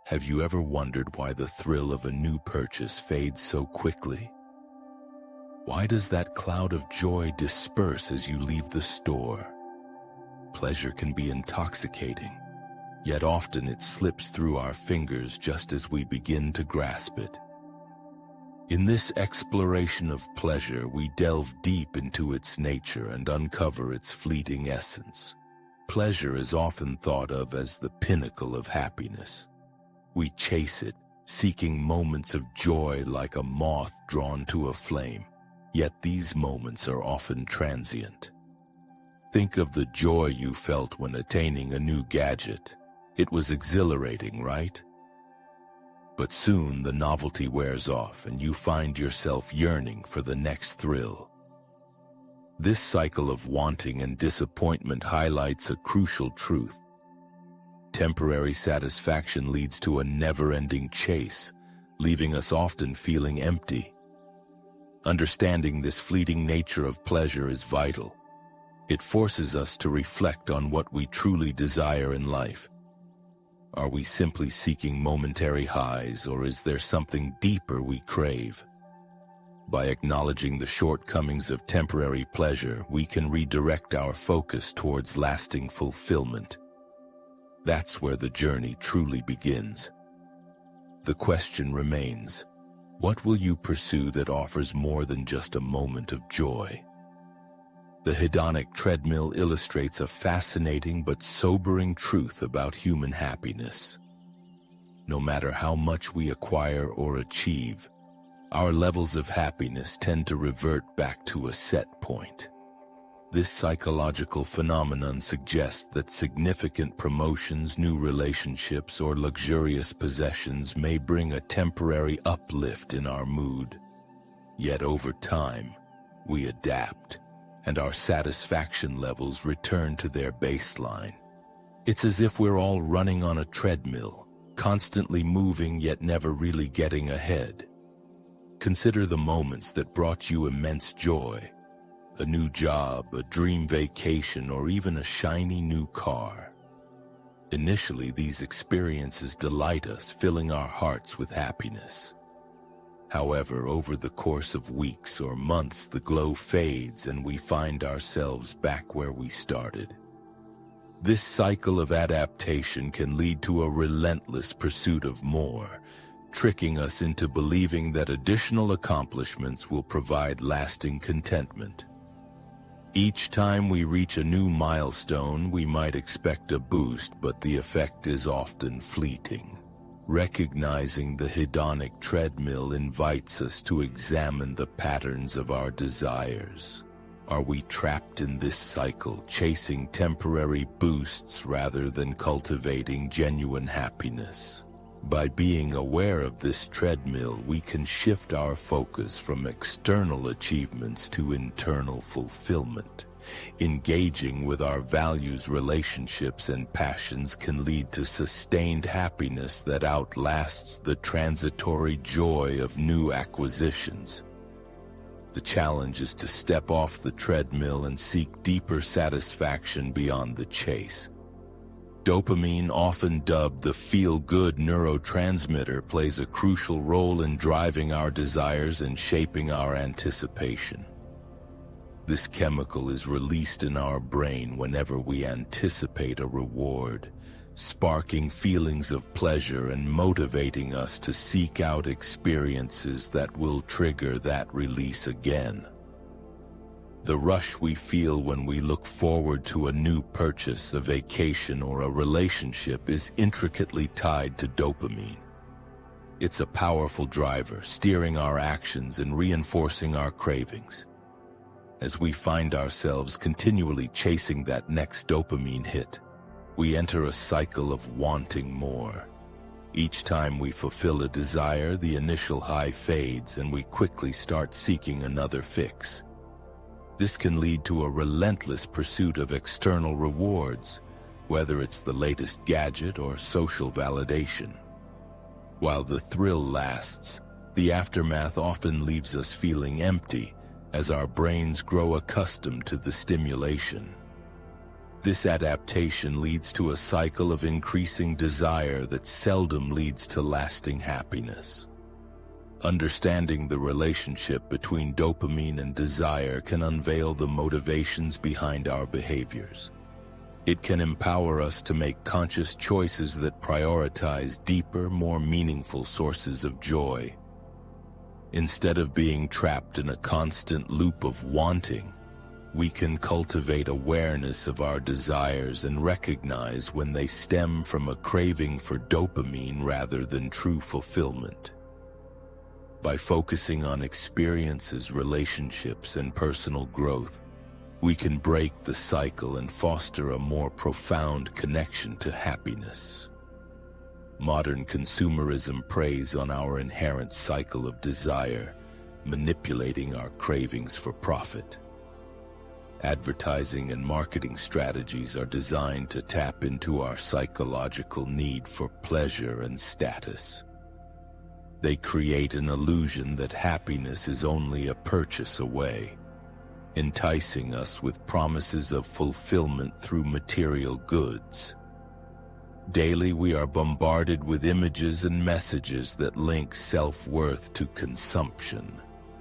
Have you ever wondered why the thrill of a new purchase fades so quickly? Why does that cloud of joy disperse as you leave the store? Pleasure can be intoxicating, yet often it slips through our fingers just as we begin to grasp it. In this exploration of pleasure, we delve deep into its nature and uncover its fleeting essence. Pleasure is often thought of as the pinnacle of happiness. We chase it, seeking moments of joy like a moth drawn to a flame. Yet these moments are often transient. Think of the joy you felt when attaining a new gadget. It was exhilarating, right? But soon the novelty wears off and you find yourself yearning for the next thrill. This cycle of wanting and disappointment highlights a crucial truth. Temporary satisfaction leads to a never-ending chase, leaving us often feeling empty. Understanding this fleeting nature of pleasure is vital. It forces us to reflect on what we truly desire in life. Are we simply seeking momentary highs, or is there something deeper we crave? By acknowledging the shortcomings of temporary pleasure, we can redirect our focus towards lasting fulfillment. That's where the journey truly begins. The question remains, what will you pursue that offers more than just a moment of joy? The hedonic treadmill illustrates a fascinating but sobering truth about human happiness. No matter how much we acquire or achieve, our levels of happiness tend to revert back to a set point. This psychological phenomenon suggests that significant promotions, new relationships, or luxurious possessions may bring a temporary uplift in our mood. Yet over time, we adapt, and our satisfaction levels return to their baseline. It's as if we're all running on a treadmill, constantly moving yet never really getting ahead. Consider the moments that brought you immense joy. A new job, a dream vacation, or even a shiny new car. Initially, these experiences delight us, filling our hearts with happiness. However, over the course of weeks or months, the glow fades and we find ourselves back where we started. This cycle of adaptation can lead to a relentless pursuit of more, tricking us into believing that additional accomplishments will provide lasting contentment. Each time we reach a new milestone, we might expect a boost, but the effect is often fleeting. Recognizing the hedonic treadmill invites us to examine the patterns of our desires. Are we trapped in this cycle, chasing temporary boosts rather than cultivating genuine happiness? By being aware of this treadmill, we can shift our focus from external achievements to internal fulfillment. Engaging with our values, relationships, and passions can lead to sustained happiness that outlasts the transitory joy of new acquisitions. The challenge is to step off the treadmill and seek deeper satisfaction beyond the chase. Dopamine, often dubbed the feel-good neurotransmitter, plays a crucial role in driving our desires and shaping our anticipation. This chemical is released in our brain whenever we anticipate a reward, sparking feelings of pleasure and motivating us to seek out experiences that will trigger that release again. The rush we feel when we look forward to a new purchase, a vacation, or a relationship is intricately tied to dopamine. It's a powerful driver, steering our actions and reinforcing our cravings. As we find ourselves continually chasing that next dopamine hit, we enter a cycle of wanting more. Each time we fulfill a desire, the initial high fades and we quickly start seeking another fix. This can lead to a relentless pursuit of external rewards, whether it's the latest gadget or social validation. While the thrill lasts, the aftermath often leaves us feeling empty as our brains grow accustomed to the stimulation. This adaptation leads to a cycle of increasing desire that seldom leads to lasting happiness. Understanding the relationship between dopamine and desire can unveil the motivations behind our behaviors. It can empower us to make conscious choices that prioritize deeper, more meaningful sources of joy. Instead of being trapped in a constant loop of wanting, we can cultivate awareness of our desires and recognize when they stem from a craving for dopamine rather than true fulfillment. By focusing on experiences, relationships, and personal growth, we can break the cycle and foster a more profound connection to happiness. Modern consumerism preys on our inherent cycle of desire, manipulating our cravings for profit. Advertising and marketing strategies are designed to tap into our psychological need for pleasure and status. They create an illusion that happiness is only a purchase away, enticing us with promises of fulfillment through material goods. Daily, we are bombarded with images and messages that link self-worth to consumption,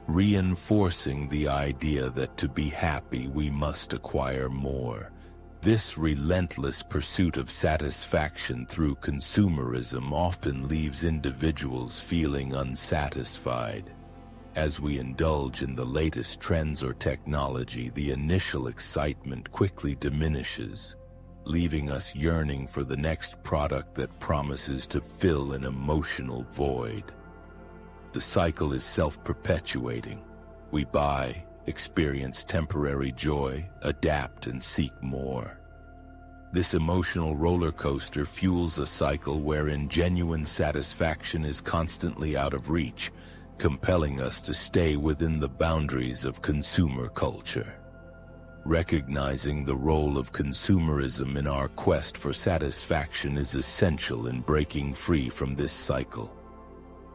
reinforcing the idea that to be happy, we must acquire more. This relentless pursuit of satisfaction through consumerism often leaves individuals feeling unsatisfied. As we indulge in the latest trends or technology, the initial excitement quickly diminishes, leaving us yearning for the next product that promises to fill an emotional void. The cycle is self-perpetuating. We buy, experience temporary joy, adapt, and seek more. This emotional roller coaster fuels a cycle wherein genuine satisfaction is constantly out of reach, compelling us to stay within the boundaries of consumer culture. Recognizing the role of consumerism in our quest for satisfaction is essential in breaking free from this cycle.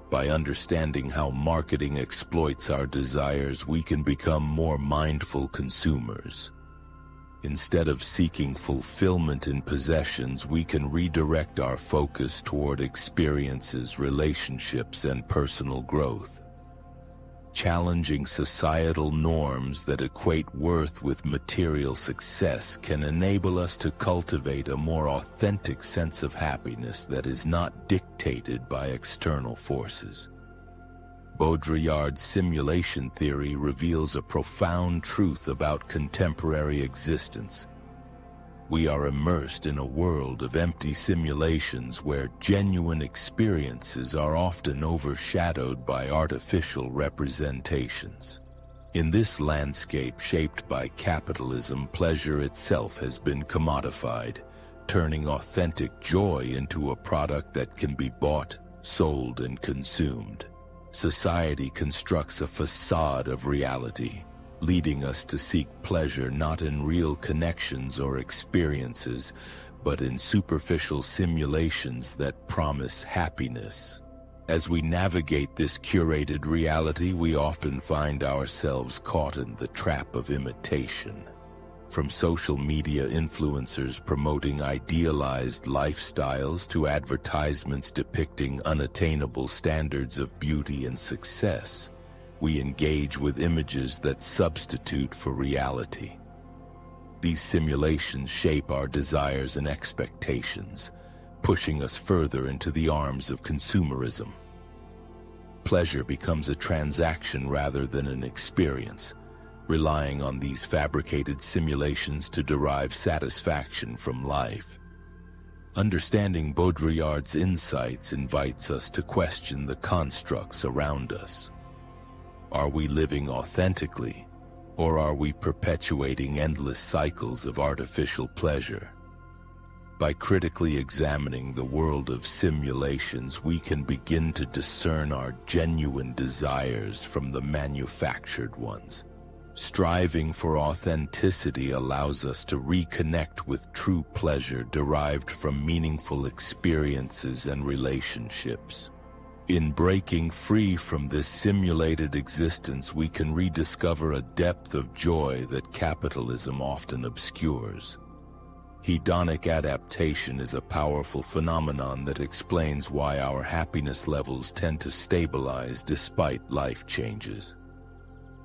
By understanding how marketing exploits our desires, we can become more mindful consumers. Instead of seeking fulfillment in possessions, we can redirect our focus toward experiences, relationships, and personal growth. Challenging societal norms that equate worth with material success can enable us to cultivate a more authentic sense of happiness that is not dictated by external forces. Baudrillard's simulation theory reveals a profound truth about contemporary existence. We are immersed in a world of empty simulations where genuine experiences are often overshadowed by artificial representations. In this landscape shaped by capitalism, pleasure itself has been commodified, turning authentic joy into a product that can be bought, sold, and consumed. Society constructs a facade of reality, leading us to seek pleasure not in real connections or experiences, but in superficial simulations that promise happiness. As we navigate this curated reality, we often find ourselves caught in the trap of imitation. From social media influencers promoting idealized lifestyles to advertisements depicting unattainable standards of beauty and success, we engage with images that substitute for reality. These simulations shape our desires and expectations, pushing us further into the arms of consumerism. Pleasure becomes a transaction rather than an experience, relying on these fabricated simulations to derive satisfaction from life. Understanding Baudrillard's insights invites us to question the constructs around us. Are we living authentically, or are we perpetuating endless cycles of artificial pleasure? By critically examining the world of simulations, we can begin to discern our genuine desires from the manufactured ones. Striving for authenticity allows us to reconnect with true pleasure derived from meaningful experiences and relationships. In breaking free from this simulated existence, we can rediscover a depth of joy that capitalism often obscures. Hedonic adaptation is a powerful phenomenon that explains why our happiness levels tend to stabilize despite life changes.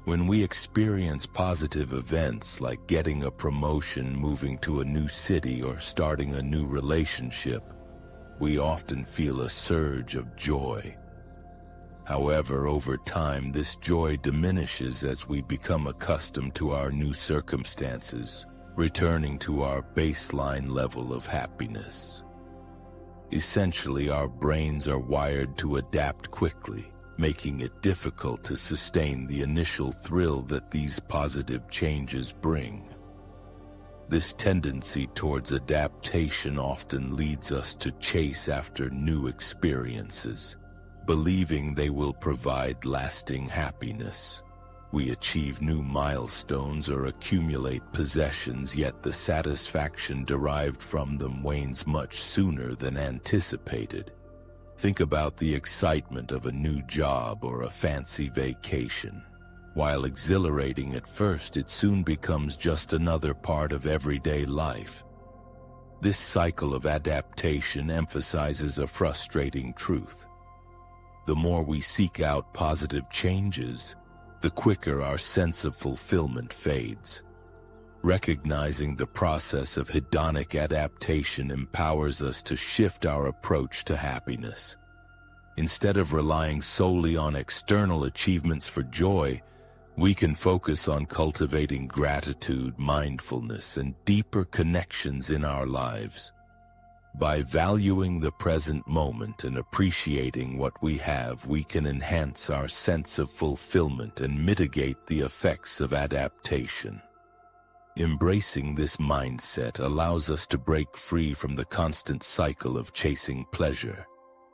When we experience positive events like getting a promotion, moving to a new city, or starting a new relationship, we often feel a surge of joy. However, over time, this joy diminishes as we become accustomed to our new circumstances, returning to our baseline level of happiness. Essentially, our brains are wired to adapt quickly, making it difficult to sustain the initial thrill that these positive changes bring. This tendency towards adaptation often leads us to chase after new experiences, believing they will provide lasting happiness. We achieve new milestones or accumulate possessions, yet the satisfaction derived from them wanes much sooner than anticipated. Think about the excitement of a new job or a fancy vacation. While exhilarating at first, it soon becomes just another part of everyday life. This cycle of adaptation emphasizes a frustrating truth. The more we seek out positive changes, the quicker our sense of fulfillment fades. Recognizing the process of hedonic adaptation empowers us to shift our approach to happiness. Instead of relying solely on external achievements for joy, we can focus on cultivating gratitude, mindfulness, and deeper connections in our lives. By valuing the present moment and appreciating what we have, we can enhance our sense of fulfillment and mitigate the effects of adaptation. Embracing this mindset allows us to break free from the constant cycle of chasing pleasure,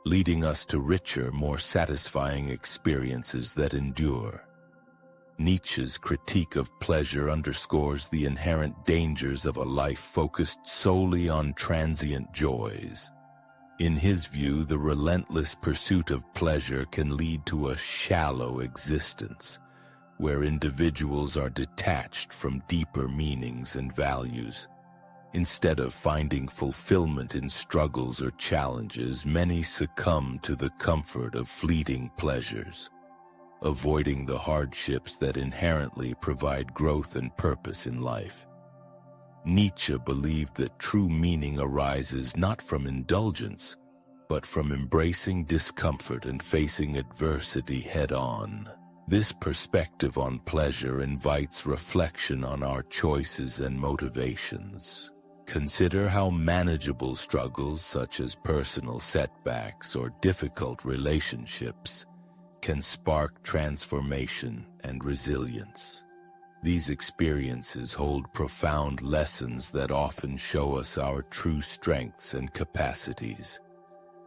leading us to richer, more satisfying experiences that endure. Nietzsche's critique of pleasure underscores the inherent dangers of a life focused solely on transient joys. In his view, the relentless pursuit of pleasure can lead to a shallow existence, where individuals are detached from deeper meanings and values. Instead of finding fulfillment in struggles or challenges, many succumb to the comfort of fleeting pleasures, avoiding the hardships that inherently provide growth and purpose in life. Nietzsche believed that true meaning arises not from indulgence, but from embracing discomfort and facing adversity head-on. This perspective on pleasure invites reflection on our choices and motivations. Consider how manageable struggles such as personal setbacks or difficult relationships can spark transformation and resilience. These experiences hold profound lessons that often show us our true strengths and capacities.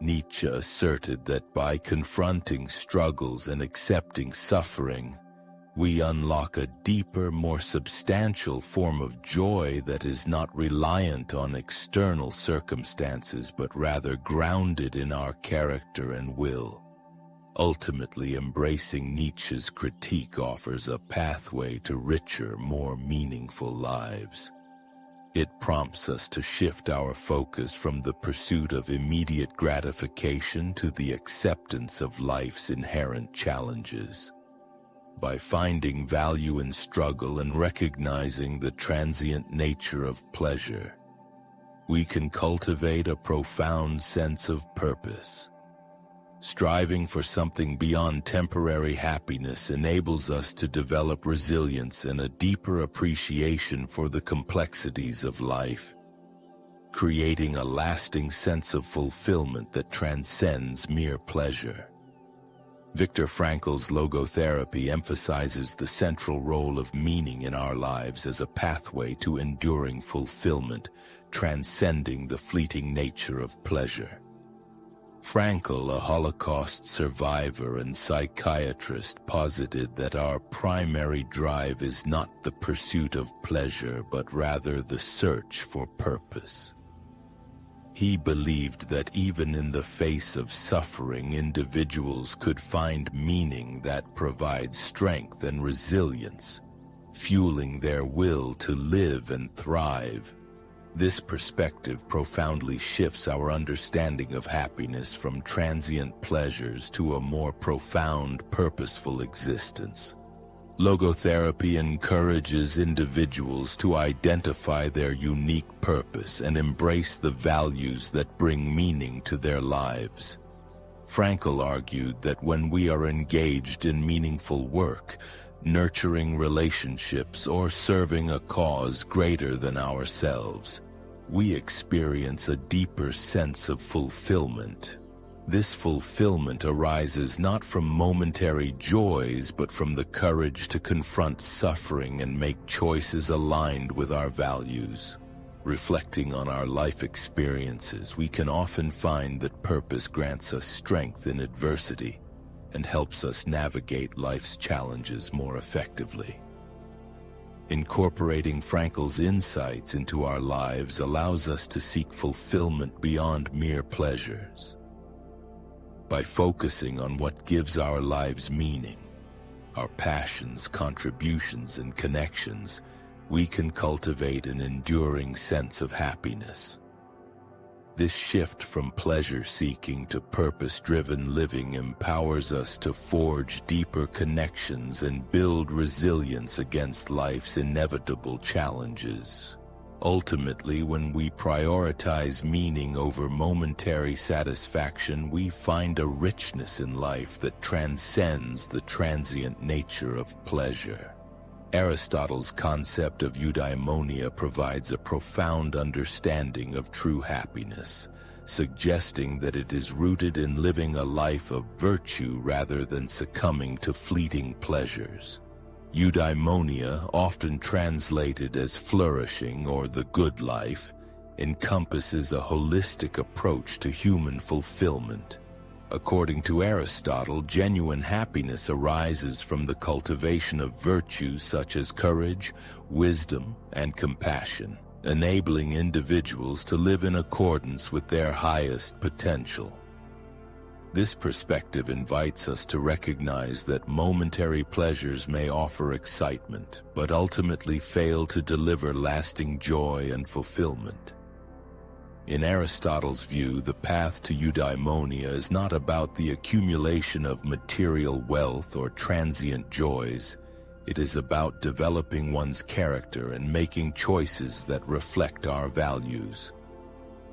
Nietzsche asserted that by confronting struggles and accepting suffering, we unlock a deeper, more substantial form of joy that is not reliant on external circumstances but rather grounded in our character and will. Ultimately, embracing Nietzsche's critique offers a pathway to richer, more meaningful lives. It prompts us to shift our focus from the pursuit of immediate gratification to the acceptance of life's inherent challenges. By finding value in struggle and recognizing the transient nature of pleasure, we can cultivate a profound sense of purpose. Striving for something beyond temporary happiness enables us to develop resilience and a deeper appreciation for the complexities of life, creating a lasting sense of fulfillment that transcends mere pleasure. Viktor Frankl's logotherapy emphasizes the central role of meaning in our lives as a pathway to enduring fulfillment, transcending the fleeting nature of pleasure. Frankl, a Holocaust survivor and psychiatrist, posited that our primary drive is not the pursuit of pleasure, but rather the search for purpose. He believed that even in the face of suffering, individuals could find meaning that provides strength and resilience, fueling their will to live and thrive. This perspective profoundly shifts our understanding of happiness from transient pleasures to a more profound, purposeful existence. Logotherapy encourages individuals to identify their unique purpose and embrace the values that bring meaning to their lives. Frankl argued that when we are engaged in meaningful work, nurturing relationships, or serving a cause greater than ourselves, we experience a deeper sense of fulfillment. This fulfillment arises not from momentary joys, but from the courage to confront suffering and make choices aligned with our values. Reflecting on our life experiences, we can often find that purpose grants us strength in adversity and helps us navigate life's challenges more effectively. Incorporating Frankl's insights into our lives allows us to seek fulfillment beyond mere pleasures. By focusing on what gives our lives meaning, our passions, contributions, and connections, we can cultivate an enduring sense of happiness. This shift from pleasure-seeking to purpose-driven living empowers us to forge deeper connections and build resilience against life's inevitable challenges. Ultimately, when we prioritize meaning over momentary satisfaction, we find a richness in life that transcends the transient nature of pleasure. Aristotle's concept of eudaimonia provides a profound understanding of true happiness, suggesting that it is rooted in living a life of virtue rather than succumbing to fleeting pleasures. Eudaimonia, often translated as flourishing or the good life, encompasses a holistic approach to human fulfillment. According to Aristotle, genuine happiness arises from the cultivation of virtues such as courage, wisdom, and compassion, enabling individuals to live in accordance with their highest potential. This perspective invites us to recognize that momentary pleasures may offer excitement, but ultimately fail to deliver lasting joy and fulfillment. In Aristotle's view, the path to eudaimonia is not about the accumulation of material wealth or transient joys. It is about developing one's character and making choices that reflect our values.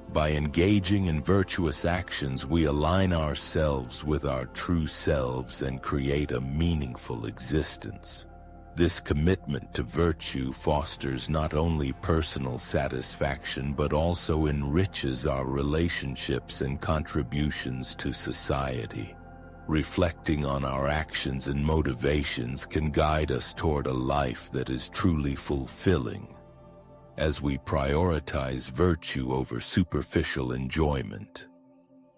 By engaging in virtuous actions, we align ourselves with our true selves and create a meaningful existence. This commitment to virtue fosters not only personal satisfaction but also enriches our relationships and contributions to society. Reflecting on our actions and motivations can guide us toward a life that is truly fulfilling, as we prioritize virtue over superficial enjoyment.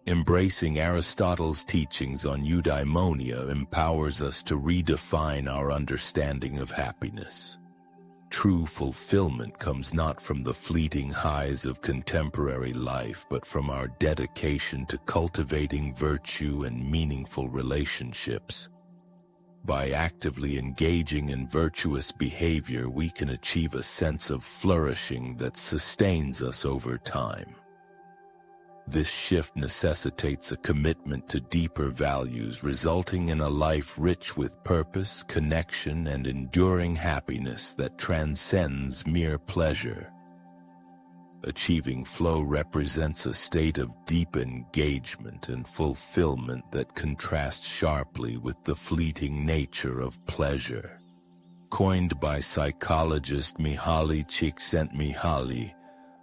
Embracing Aristotle's teachings on eudaimonia empowers us to redefine our understanding of happiness. True fulfillment comes not from the fleeting highs of contemporary life, but from our dedication to cultivating virtue and meaningful relationships. By actively engaging in virtuous behavior, we can achieve a sense of flourishing that sustains us over time. This shift necessitates a commitment to deeper values, resulting in a life rich with purpose, connection, and enduring happiness that transcends mere pleasure. Achieving flow represents a state of deep engagement and fulfillment that contrasts sharply with the fleeting nature of pleasure. Coined by psychologist Mihaly Csikszentmihalyi,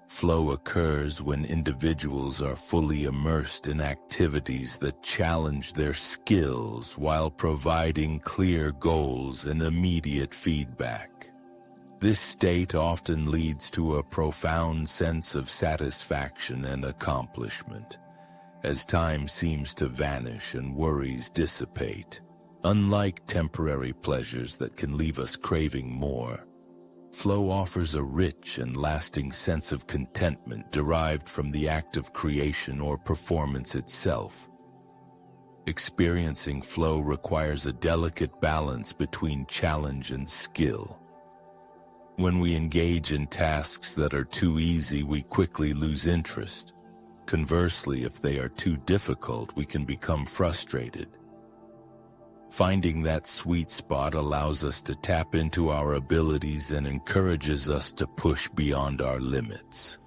flow occurs when individuals are fully immersed in activities that challenge their skills while providing clear goals and immediate feedback. This state often leads to a profound sense of satisfaction and accomplishment, as time seems to vanish and worries dissipate. Unlike temporary pleasures that can leave us craving more, flow offers a rich and lasting sense of contentment derived from the act of creation or performance itself. Experiencing flow requires a delicate balance between challenge and skill. When we engage in tasks that are too easy, we quickly lose interest. Conversely, if they are too difficult, we can become frustrated. Finding that sweet spot allows us to tap into our abilities and encourages us to push beyond our limits.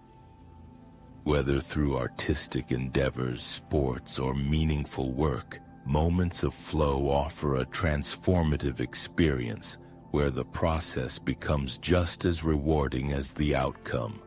Whether through artistic endeavors, sports, or meaningful work, moments of flow offer a transformative experience where the process becomes just as rewarding as the outcome.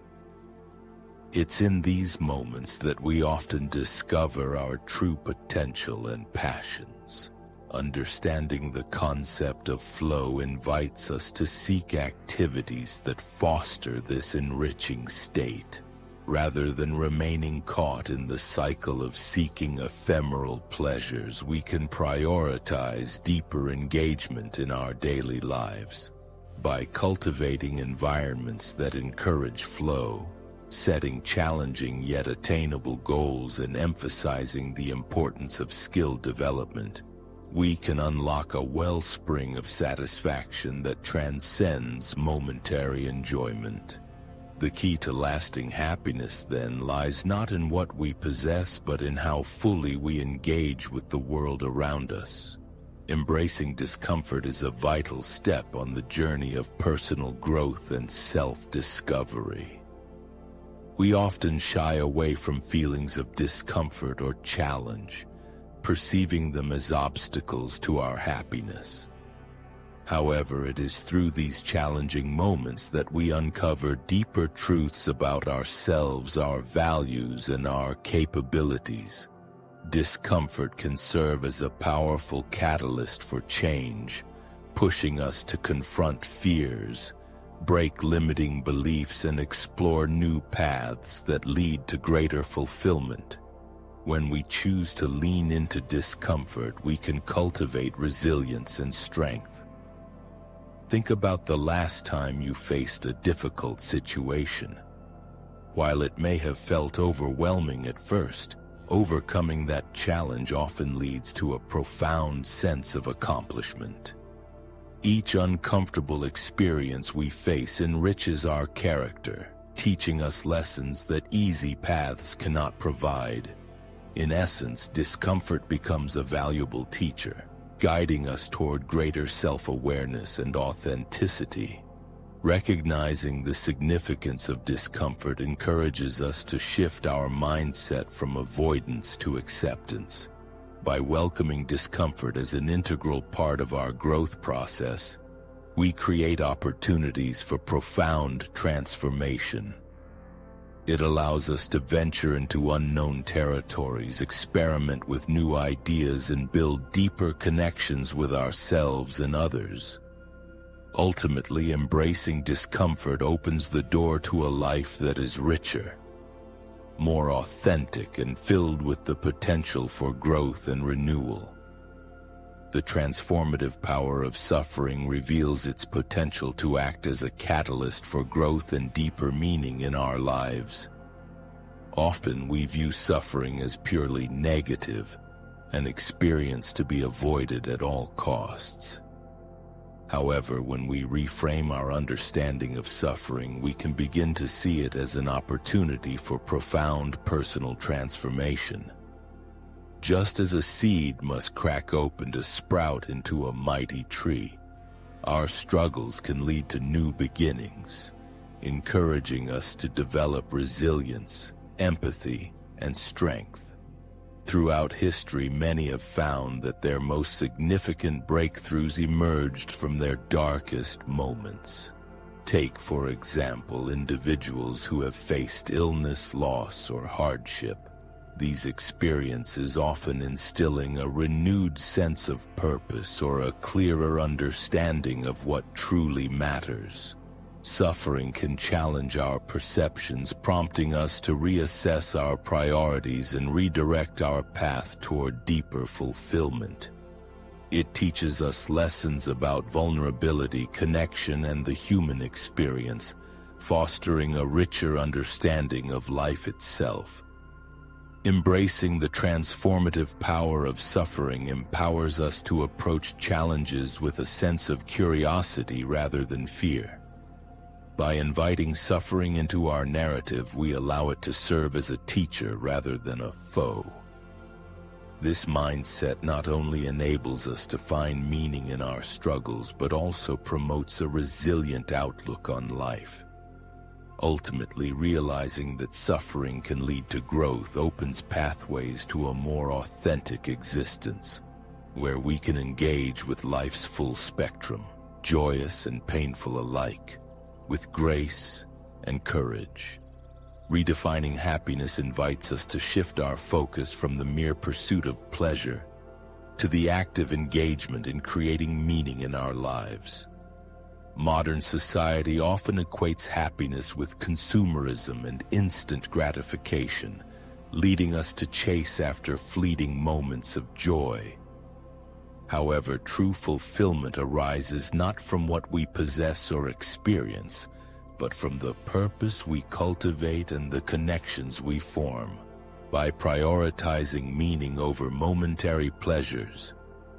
It's in these moments that we often discover our true potential and passions. Understanding the concept of flow invites us to seek activities that foster this enriching state, rather than remaining caught in the cycle of seeking ephemeral pleasures. We can prioritize deeper engagement in our daily lives. By cultivating environments that encourage flow, setting challenging yet attainable goals, and emphasizing the importance of skill development, we can unlock a wellspring of satisfaction that transcends momentary enjoyment. The key to lasting happiness, then, lies not in what we possess, but in how fully we engage with the world around us. Embracing discomfort is a vital step on the journey of personal growth and self-discovery. We often shy away from feelings of discomfort or challenge, perceiving them as obstacles to our happiness. However, it is through these challenging moments that we uncover deeper truths about ourselves, our values, and our capabilities. Discomfort can serve as a powerful catalyst for change, pushing us to confront fears, break limiting beliefs, and explore new paths that lead to greater fulfillment. When we choose to lean into discomfort, we can cultivate resilience and strength. Think about the last time you faced a difficult situation. While it may have felt overwhelming at first, overcoming that challenge often leads to a profound sense of accomplishment. Each uncomfortable experience we face enriches our character, teaching us lessons that easy paths cannot provide. In essence, discomfort becomes a valuable teacher, guiding us toward greater self-awareness and authenticity. Recognizing the significance of discomfort encourages us to shift our mindset from avoidance to acceptance. By welcoming discomfort as an integral part of our growth process, we create opportunities for profound transformation. It allows us to venture into unknown territories, experiment with new ideas, and build deeper connections with ourselves and others. Ultimately, embracing discomfort opens the door to a life that is richer, more authentic, and filled with the potential for growth and renewal. The transformative power of suffering reveals its potential to act as a catalyst for growth and deeper meaning in our lives. Often we view suffering as purely negative, an experience to be avoided at all costs. However, when we reframe our understanding of suffering, we can begin to see it as an opportunity for profound personal transformation. Just as a seed must crack open to sprout into a mighty tree, our struggles can lead to new beginnings, encouraging us to develop resilience, empathy, and strength. Throughout history, many have found that their most significant breakthroughs emerged from their darkest moments. Take, for example, individuals who have faced illness, loss, or hardship. These experiences often instilling a renewed sense of purpose or a clearer understanding of what truly matters. Suffering can challenge our perceptions, prompting us to reassess our priorities and redirect our path toward deeper fulfillment. It teaches us lessons about vulnerability, connection, and the human experience, fostering a richer understanding of life itself. Embracing the transformative power of suffering empowers us to approach challenges with a sense of curiosity rather than fear. By inviting suffering into our narrative, we allow it to serve as a teacher rather than a foe. This mindset not only enables us to find meaning in our struggles, but also promotes a resilient outlook on life. Ultimately, realizing that suffering can lead to growth opens pathways to a more authentic existence, where we can engage with life's full spectrum, joyous and painful alike, with grace and courage. Redefining happiness invites us to shift our focus from the mere pursuit of pleasure to the active engagement in creating meaning in our lives. Modern society often equates happiness with consumerism and instant gratification, leading us to chase after fleeting moments of joy. However, true fulfillment arises not from what we possess or experience, but from the purpose we cultivate and the connections we form. By prioritizing meaning over momentary pleasures,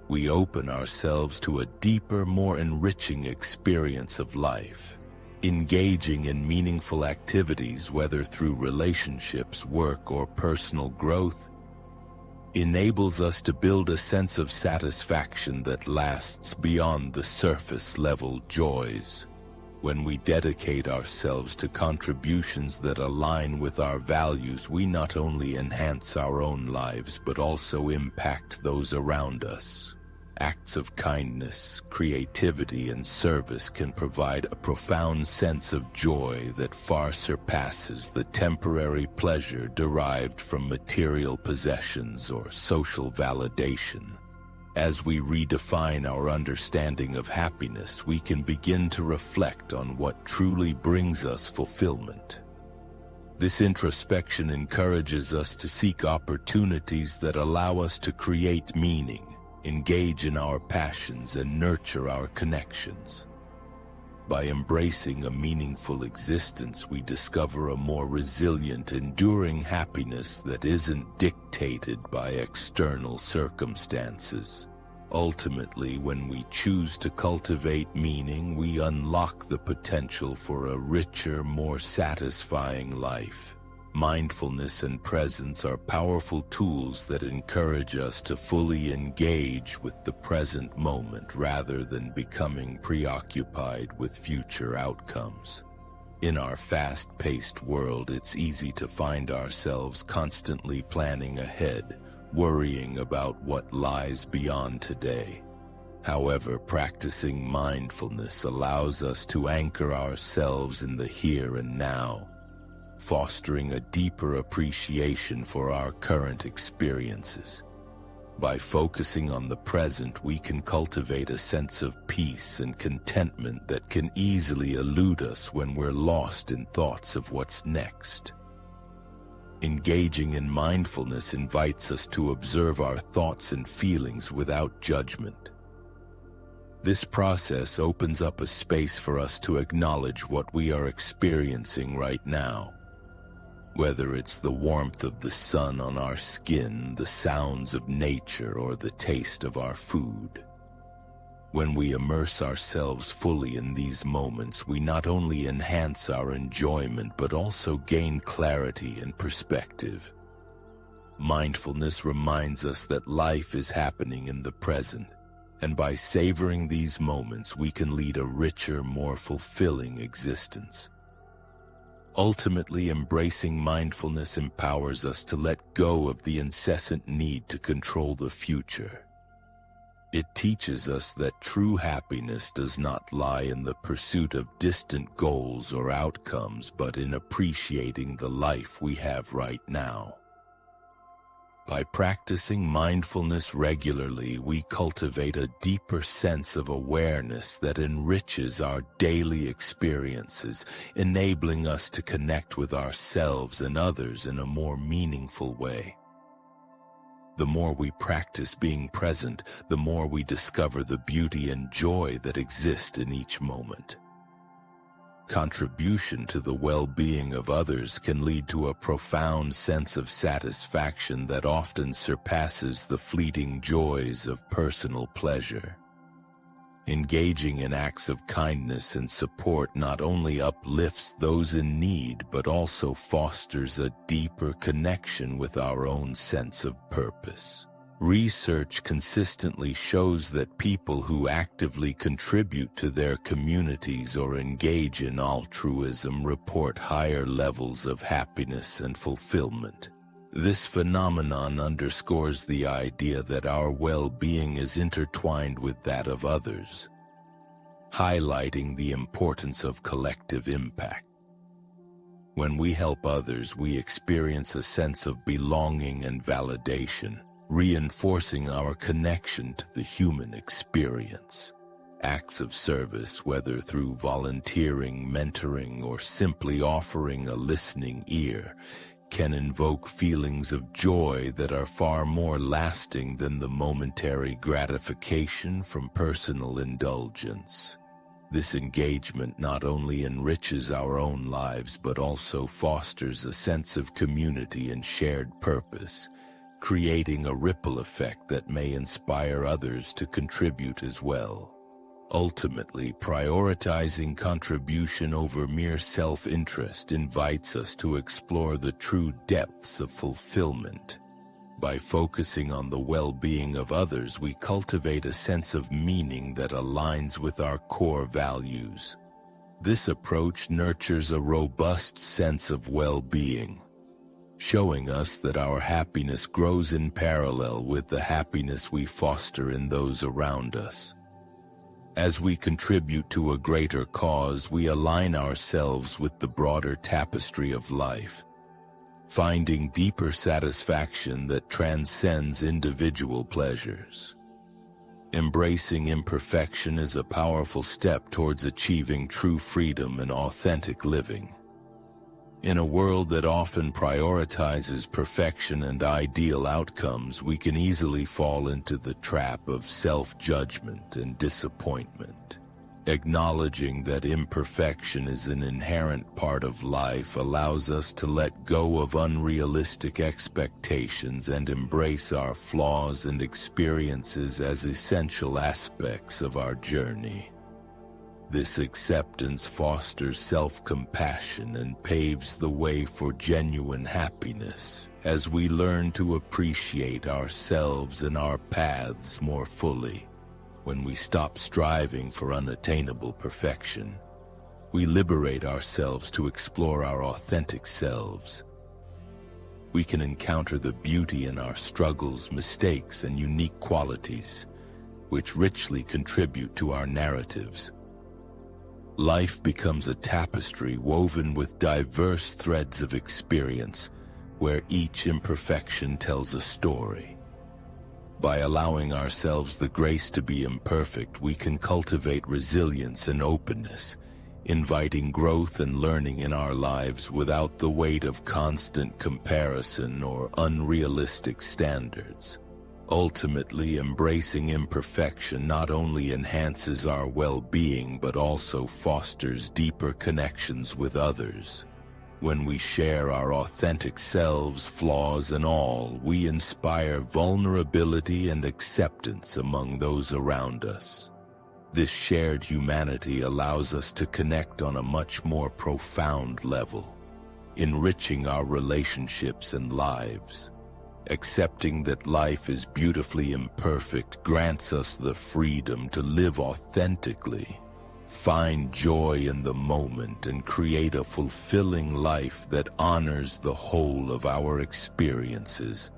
we open ourselves to a deeper, more enriching experience of life. Engaging in meaningful activities, whether through relationships, work, or personal growth, enables us to build a sense of satisfaction that lasts beyond the surface-level joys. When we dedicate ourselves to contributions that align with our values, we not only enhance our own lives but also impact those around us. Acts of kindness, creativity, and service can provide a profound sense of joy that far surpasses the temporary pleasure derived from material possessions or social validation. As we redefine our understanding of happiness, we can begin to reflect on what truly brings us fulfillment. This introspection encourages us to seek opportunities that allow us to create meaning, engage in our passions, and nurture our connections. By embracing a meaningful existence, we discover a more resilient, enduring happiness that isn't dictated by external circumstances. Ultimately, when we choose to cultivate meaning, we unlock the potential for a richer, more satisfying life. Mindfulness and presence are powerful tools that encourage us to fully engage with the present moment rather than becoming preoccupied with future outcomes. In our fast-paced world, it's easy to find ourselves constantly planning ahead, worrying about what lies beyond today. However, practicing mindfulness allows us to anchor ourselves in the here and now, fostering a deeper appreciation for our current experiences. By focusing on the present, we can cultivate a sense of peace and contentment that can easily elude us when we're lost in thoughts of what's next. Engaging in mindfulness invites us to observe our thoughts and feelings without judgment. This process opens up a space for us to acknowledge what we are experiencing right now. Whether it's the warmth of the sun on our skin, the sounds of nature, or the taste of our food. When we immerse ourselves fully in these moments, we not only enhance our enjoyment but also gain clarity and perspective. Mindfulness reminds us that life is happening in the present, and by savoring these moments, we can lead a richer, more fulfilling existence. Ultimately, embracing mindfulness empowers us to let go of the incessant need to control the future. It teaches us that true happiness does not lie in the pursuit of distant goals or outcomes, but in appreciating the life we have right now. By practicing mindfulness regularly, we cultivate a deeper sense of awareness that enriches our daily experiences, enabling us to connect with ourselves and others in a more meaningful way. The more we practice being present, the more we discover the beauty and joy that exist in each moment. Contribution to the well-being of others can lead to a profound sense of satisfaction that often surpasses the fleeting joys of personal pleasure. Engaging in acts of kindness and support not only uplifts those in need but also fosters a deeper connection with our own sense of purpose. Research consistently shows that people who actively contribute to their communities or engage in altruism report higher levels of happiness and fulfillment. This phenomenon underscores the idea that our well-being is intertwined with that of others, highlighting the importance of collective impact. When we help others, we experience a sense of belonging and validation, reinforcing our connection to the human experience. Acts of service, whether through volunteering, mentoring, or simply offering a listening ear, can invoke feelings of joy that are far more lasting than the momentary gratification from personal indulgence. This engagement not only enriches our own lives but also fosters a sense of community and shared purpose, creating a ripple effect that may inspire others to contribute as well. Ultimately, prioritizing contribution over mere self-interest invites us to explore the true depths of fulfillment. By focusing on the well-being of others, we cultivate a sense of meaning that aligns with our core values. This approach nurtures a robust sense of well-being, showing us that our happiness grows in parallel with the happiness we foster in those around us. As we contribute to a greater cause, we align ourselves with the broader tapestry of life, finding deeper satisfaction that transcends individual pleasures. Embracing imperfection is a powerful step towards achieving true freedom and authentic living. In a world that often prioritizes perfection and ideal outcomes, we can easily fall into the trap of self-judgment and disappointment. Acknowledging that imperfection is an inherent part of life allows us to let go of unrealistic expectations and embrace our flaws and experiences as essential aspects of our journey. This acceptance fosters self-compassion and paves the way for genuine happiness as we learn to appreciate ourselves and our paths more fully. When we stop striving for unattainable perfection, we liberate ourselves to explore our authentic selves. We can encounter the beauty in our struggles, mistakes, and unique qualities, which richly contribute to our narratives. Life becomes a tapestry woven with diverse threads of experience, where each imperfection tells a story. By allowing ourselves the grace to be imperfect, we can cultivate resilience and openness, inviting growth and learning in our lives without the weight of constant comparison or unrealistic standards. Ultimately, embracing imperfection not only enhances our well-being but also fosters deeper connections with others. When we share our authentic selves, flaws and all, we inspire vulnerability and acceptance among those around us. This shared humanity allows us to connect on a much more profound level, enriching our relationships and lives. Accepting that life is beautifully imperfect grants us the freedom to live authentically, find joy in the moment, and create a fulfilling life that honors the whole of our experiences.